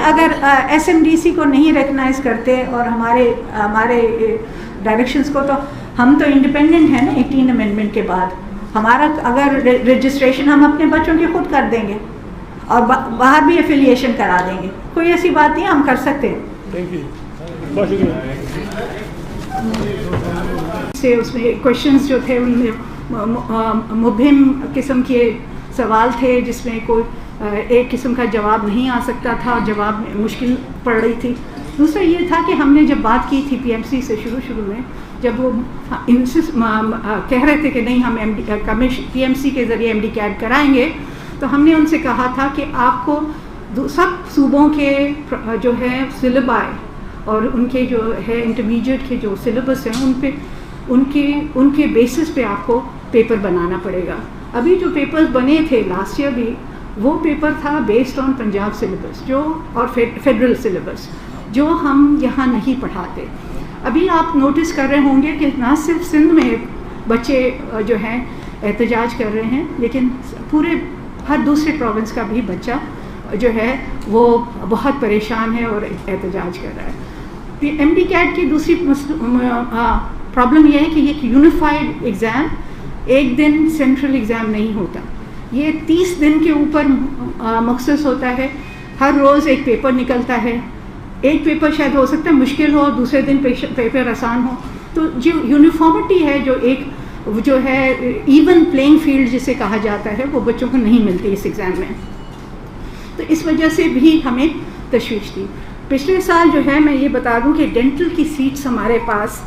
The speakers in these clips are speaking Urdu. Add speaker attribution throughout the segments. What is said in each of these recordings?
Speaker 1: اگر SMDC کو نہیں ریکگنائز کرتے اور ہمارے ڈائریکشنز کو, تو ہم تو انڈیپینڈنٹ ہیں نا 18 امینڈمنٹ کے بعد. ہمارا اگر رجسٹریشن ہم اپنے بچوں کی خود کر دیں گے اور باہر بھی ایفیلیشن کرا دیں گے, کوئی ایسی بات نہیں, ہم کر سکتے ہیں. سے اس میں کویشچنز جو تھے ان میں مبہم قسم کے سوال تھے جس میں کوئی ایک قسم کا جواب نہیں آ سکتا تھا, جواب مشکل پڑ رہی تھی. دوسرا یہ تھا کہ ہم نے جب بات کی تھی PMC سے شروع میں, جب وہ کہہ رہے تھے کہ نہیں ہم PMC کے ذریعے MD CAT کرائیں گے, تو ہم نے ان سے کہا تھا کہ آپ کو سب صوبوں کے جو ہے سلیبائی اور ان کے جو ہے انٹرمیڈیٹ کے جو سلیبس ہیں ان کے بیسس پہ آپ کو پیپر بنانا پڑے گا. ابھی جو پیپرز بنے تھے لاسٹ ایئر بھی, وہ پیپر تھا بیسڈ آن پنجاب سلیبس اور فیڈرل سلیبس, جو ہم یہاں نہیں پڑھاتے. ابھی آپ نوٹس کر رہے ہوں گے کہ نہ صرف سندھ میں بچے جو ہیں احتجاج کر رہے ہیں, لیکن پورے ہر دوسرے پروونس کا بھی بچہ جو ہے وہ بہت پریشان ہے اور احتجاج کر رہا ہے. MD CAT کی دوسری پرابلم یہ ہے کہ یہ یونیفائڈ ایگزام ایک دن سینٹرل ایگزام نہیں ہوتا, یہ 30 دن کے اوپر مخصوص ہوتا ہے. ہر روز ایک پیپر نکلتا ہے, ایک پیپر شاید ہو سکتا ہے مشکل ہو, دوسرے دن پیپر آسان ہو. تو جو یونیفارمٹی ہے, جو ہے ایون پلینگ فیلڈ جسے کہا جاتا ہے, وہ بچوں کو نہیں ملتی اس ایگزام میں. تو اس وجہ سے بھی ہمیں تشویش تھی. پچھلے سال جو ہے میں یہ بتا دوں کہ ڈینٹل کی سیٹس ہمارے پاس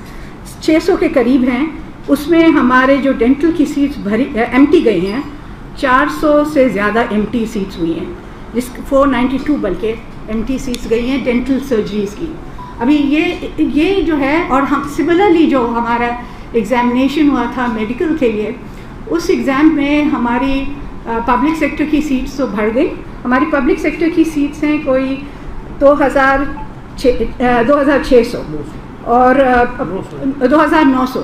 Speaker 1: 600 کے قریب ہیں, اس میں ہمارے جو ڈینٹل کی سیٹس ایمٹی گئی ہیں, 400 سے زیادہ ایمٹی سیٹس ہوئی ہیں, 492 بلکہ ایمٹی سیٹس گئی ہیں ڈینٹل سرجریز کی. ابھی یہ جو ہے, اور ہم سملرلی جو ہمارا ایگزامینیشن ہوا تھا میڈیکل کے لیے, اس ایگزام میں ہماری پبلک سیکٹر کی سیٹس تو بڑھ گئی. ہماری پبلک سیکٹر کی سیٹس ہیں کوئی 2600 اور 2900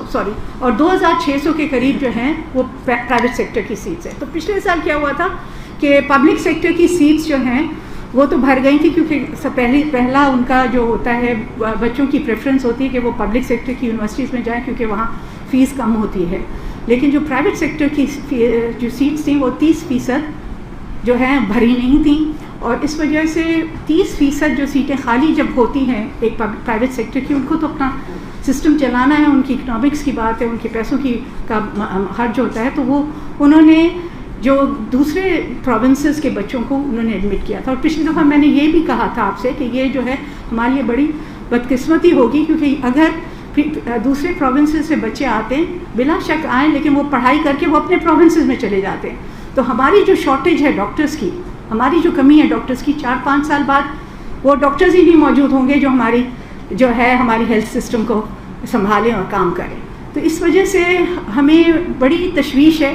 Speaker 1: اور 2600 کے قریب جو ہیں وہ پرائیویٹ سیکٹر کی سیٹس ہیں. تو پچھلے سال کیا ہوا تھا کہ پبلک سیکٹر کی سیٹس جو ہیں وہ تو بھر گئی تھی, کیونکہ پہلا ان کا جو ہوتا ہے بچوں کی پریفرنس ہوتی ہے کہ وہ پبلک سیکٹر کی یونیورسٹیز میں جائیں کیونکہ وہاں فیس کم ہوتی ہے. لیکن جو پرائیویٹ سیکٹر کی جو سیٹس تھیں وہ 30% جو ہیں بھری نہیں تھیں, اور اس وجہ سے 30% جو سیٹیں خالی جب ہوتی ہیں ایک پرائیویٹ سیکٹر کی, ان کو تو اپنا سسٹم چلانا ہے, ان کی اکنامکس کی بات ہے, ان کے پیسوں کا خرچ ہوتا ہے, تو وہ انہوں نے جو دوسرے پروونسز کے بچوں کو انہوں نے ایڈمٹ کیا تھا. اور پچھلی دفعہ میں نے یہ بھی کہا تھا آپ سے کہ یہ جو ہے ہمارے لیے بڑی بدقسمتی ہوگی, کیونکہ اگر دوسرے پروونسز سے بچے آتے ہیں بلا شک آئیں, لیکن وہ پڑھائی کر کے وہ اپنے پروونسز میں چلے جاتے ہیں, تو ہماری جو شارٹیج ہے ڈاکٹرز کی, ہماری جو کمی ہے ڈاکٹرز کی, 4-5 سال بعد وہ ڈاکٹرز ہی نہیں موجود ہوں گے جو ہماری ہیلتھ سسٹم کو سنبھالیں اور کام کریں. تو اس وجہ سے ہمیں بڑی تشویش ہے.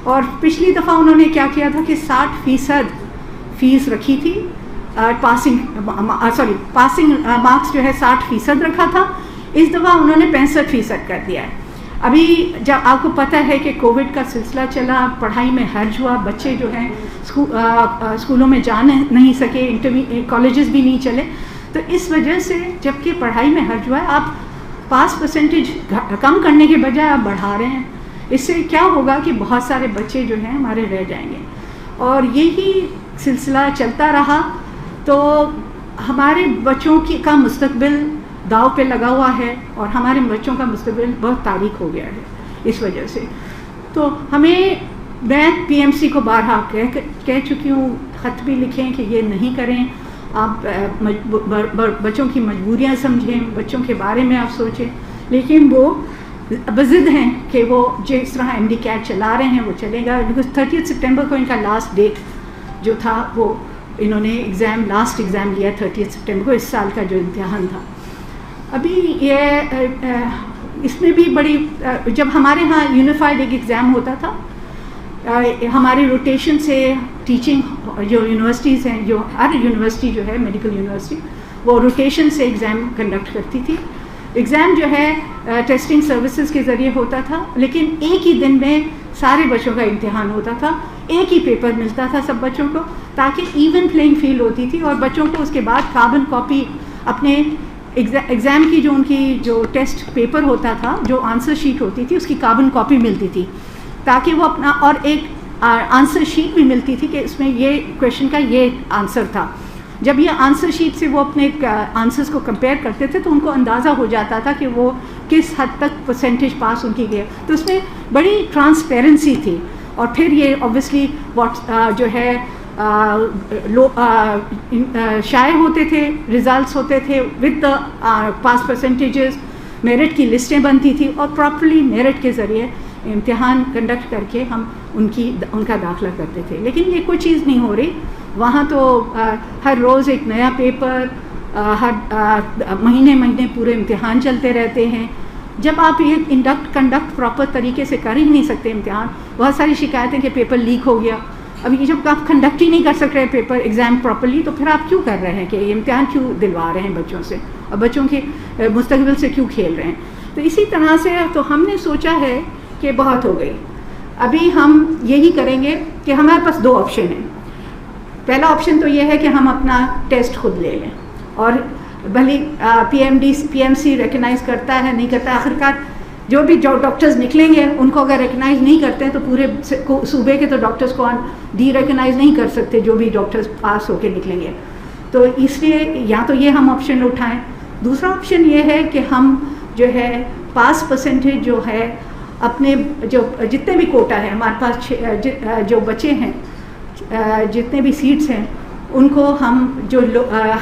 Speaker 1: اور پچھلی دفعہ انہوں نے کیا کیا تھا کہ 60% فیس رکھی تھی, پاسنگ مارکس جو ہے 60% رکھا تھا. اس دفعہ انہوں نے 65% کر دیا ہے. ابھی جب آپ کو پتہ ہے کہ کووڈ کا سلسلہ چلا, پڑھائی میں حرج ہوا, بچے جو ہیں اسکولوں میں جا نہیں سکے, کالجز بھی نہیں چلے, تو اس وجہ سے جب کہ پڑھائی میں حرج ہوا ہے, آپ پاس پرسنٹیج کم کرنے کے بجائے آپ بڑھا رہے ہیں. اس سے کیا ہوگا کہ بہت سارے بچے جو ہیں ہمارے رہ جائیں گے, اور یہی سلسلہ چلتا رہا تو ہمارے بچوں کا مستقبل داؤ پہ لگا ہوا ہے, اور ہمارے بچوں کا مستقبل بہت تاریک ہو گیا ہے اس وجہ سے. تو میں PMC کو بارہا کہہ چکی ہوں, خط بھی لکھیں کہ یہ نہیں کریں, آپ بچوں کی مجبوریاں سمجھیں, بچوں کے بارے میں آپ سوچیں. لیکن وہ بضد ہیں کہ وہ جس طرح MD CAT چلا رہے ہیں وہ چلے گا, بیکاز 30 سپٹمبر کو ان کا لاسٹ ڈیٹ جو تھا, وہ انہوں نے لاسٹ ایگزام لیا 30 سپٹمبر کو, اس سال کا جو امتحان تھا. ابھی اس میں بھی بڑی, جب ہمارے ہاں یونیفائڈ ایک ایگزام ہوتا تھا, ہماری روٹیشن سے ٹیچنگ جو یونیورسٹیز ہیں, جو ہر یونیورسٹی جو ہے میڈیکل یونیورسٹی, وہ روٹیشن سے ایگزام کنڈکٹ کرتی تھی. ایگزام جو ہے ٹیسٹنگ سروسز کے ذریعے ہوتا تھا, لیکن ایک ہی دن میں سارے بچوں کا امتحان ہوتا تھا. ایک ہی پیپر ملتا تھا سب بچوں کو تاکہ ایون پلینگ فیلڈ ہوتی تھی، اور بچوں کو اس کے بعد کاربن کاپی اپنے ایگزام کی جو ان کی جو ٹیسٹ پیپر ہوتا تھا، جو آنسر شیٹ ہوتی تھی، اس کی کاربن کاپی ملتی تھی تاکہ وہ اپنا، اور ایک آنسر شیٹ بھی ملتی تھی کہ اس میں یہ کویشچن کا یہ آنسر تھا. جب یہ آنسر شیٹ سے وہ اپنے آنسرز کو کمپیئر کرتے تھے تو ان کو اندازہ ہو جاتا تھا کہ وہ کس حد تک پرسنٹیج پاس ان کی گئے. تو اس میں بڑی ٹرانسپیرنسی تھی. اور پھر یہ اوبویسلی جو ہے شائع ہوتے تھے، ریزلٹس ہوتے تھے with the pass percentages, merit کی لسٹیں بنتی تھی، اور پراپرلی میرٹ کے ذریعے امتحان کنڈکٹ کر کے ہم ان کا داخلہ کرتے تھے. لیکن یہ کوئی چیز نہیں ہو رہی وہاں. تو ہر روز ایک نیا پیپر، ہر مہینے پورے امتحان چلتے رہتے ہیں. جب آپ یہ کنڈکٹ پراپر طریقے سے کر ہی نہیں سکتے امتحان، بہت ساری شکایتیں کہ پیپر لیک ہو گیا. ابھی جب آپ کنڈکٹ ہی نہیں کر سک رہے پیپر ایگزام پراپرلی، تو پھر آپ کیوں کر رہے ہیں کہ یہ امتحان کیوں دلوا رہے ہیں بچوں سے، اور بچوں کے مستقبل سے کیوں کھیل رہے ہیں. تو اسی طرح سے تو ہم نے سوچا ہے کہ بہت ہو گئی. ابھی ہم یہی کریں گے کہ ہمارے پاس دو آپشن ہیں. پہلا آپشن تو یہ ہے کہ ہم اپنا ٹیسٹ خود لے لیں، اور بھلی پی ایم سی ریکگنائز کرتا ہے نہیں کرتا، آخرکار جو بھی ڈاکٹرز نکلیں گے ان کو اگر ریکگنائز نہیں کرتے ہیں تو پورے صوبے کے تو ڈاکٹرز کو ڈی ریکگنائز نہیں کر سکتے جو بھی ڈاکٹرز پاس ہو کے نکلیں گے. تو اس لیے یا تو یہ ہم آپشن اٹھائیں. دوسرا آپشن یہ ہے کہ ہم جو ہے پاس پرسنٹیج جو ہے اپنے جو جتنے بھی کوٹا ہے ہمارے پاس جو بچے ہیں، جتنے بھی سیٹس ہیں، ان کو ہم جو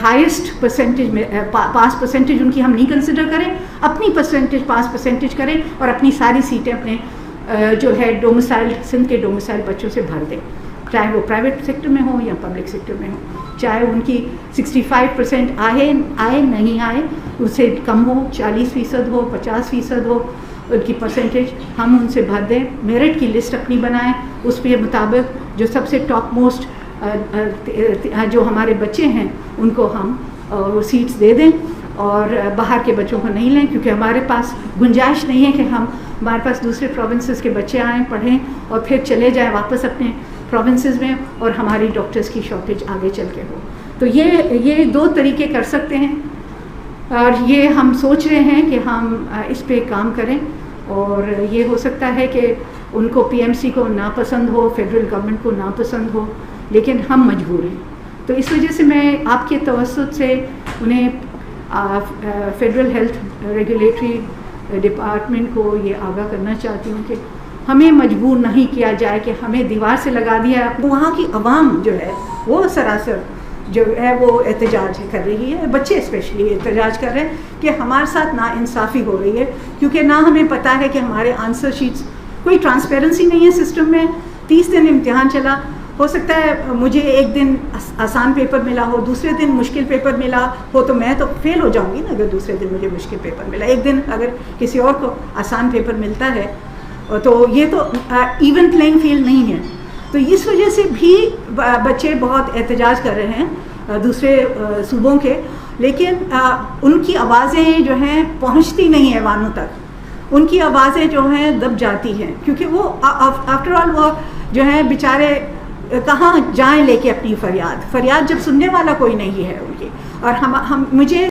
Speaker 1: ہائیسٹ پرسنٹیج میں پاس پرسنٹیج ان کی ہم نہیں کنسیڈر کریں، اپنی پرسنٹیج پاس پرسنٹیج کریں اور اپنی ساری سیٹیں اپنے جو ہے ڈومسائل سندھ کے ڈومسائل بچوں سے بھر دیں، چاہے وہ پرائیویٹ سیکٹر میں ہوں یا پبلک سیکٹر میں ہوں، چاہے ان کی 65% آئے نہیں آئے، اس سے کم ہو، 40% ہو، 50% ہو ان کی پرسنٹیج، ہم ان سے بھر دیں. میرٹ کی لسٹ اپنی بنائیں، اس کے مطابق جو سب سے ٹاپ موسٹ جو ہمارے بچے ہیں ان کو ہم سیٹس دے دیں، اور باہر کے بچوں کو نہیں لیں، کیونکہ ہمارے پاس گنجائش نہیں ہے کہ ہمارے پاس دوسرے پروونسز کے بچے آئیں پڑھیں اور پھر چلے جائیں واپس اپنے پروونسز میں، اور ہماری ڈاکٹرز کی شارٹیج آگے چل کے ہو. تو یہ دو طریقے کر سکتے ہیں، اور یہ ہم سوچ رہے ہیں کہ ہم اس پہ کام کریں. اور یہ ہو سکتا ہے کہ ان کو پی ایم سی کو ناپسند ہو، فیڈرل گورنمنٹ کو ناپسند ہو، لیکن ہم مجبور ہیں. تو اس وجہ سے میں آپ کے توسط سے انہیں فیڈرل ہیلتھ ریگولیٹری ڈپارٹمنٹ کو یہ آگاہ کرنا چاہتی ہوں کہ ہمیں مجبور نہیں کیا جائے کہ ہمیں دیوار سے لگا دیا. وہاں کی عوام جو ہے وہ سراسر جو ہے وہ احتجاج کر رہی ہے، بچے اسپیشلی احتجاج کر رہے ہیں کہ ہمارے ساتھ ناانصافی ہو رہی ہے، کیونکہ نہ ہمیں پتہ ہے کہ ہمارے آنسر شیٹس، کوئی ٹرانسپیرنسی نہیں ہے سسٹم میں. 30 دن امتحان چلا، ہو سکتا ہے مجھے ایک دن آسان پیپر ملا ہو، دوسرے دن مشکل پیپر ملا ہو، تو میں تو فیل ہو جاؤں گی نا اگر دوسرے دن مجھے مشکل پیپر ملا. ایک دن اگر کسی اور کو آسان پیپر ملتا ہے تو یہ تو ایون پلینگ فیلڈ نہیں ہے. تو اس وجہ سے بھی بچے بہت احتجاج کر رہے ہیں دوسرے صوبوں کے، لیکن ان کی آوازیں جو ہیں پہنچتی نہیں ہیں ایوانوں تک. ان کی آوازیں جو ہیں دب جاتی ہیں، کیونکہ وہ آفٹر آل وہ جو ہیں بیچارے کہاں جائیں لے کے اپنی فریاد جب سننے والا کوئی نہیں ہے ان کی. اور ہم مجھے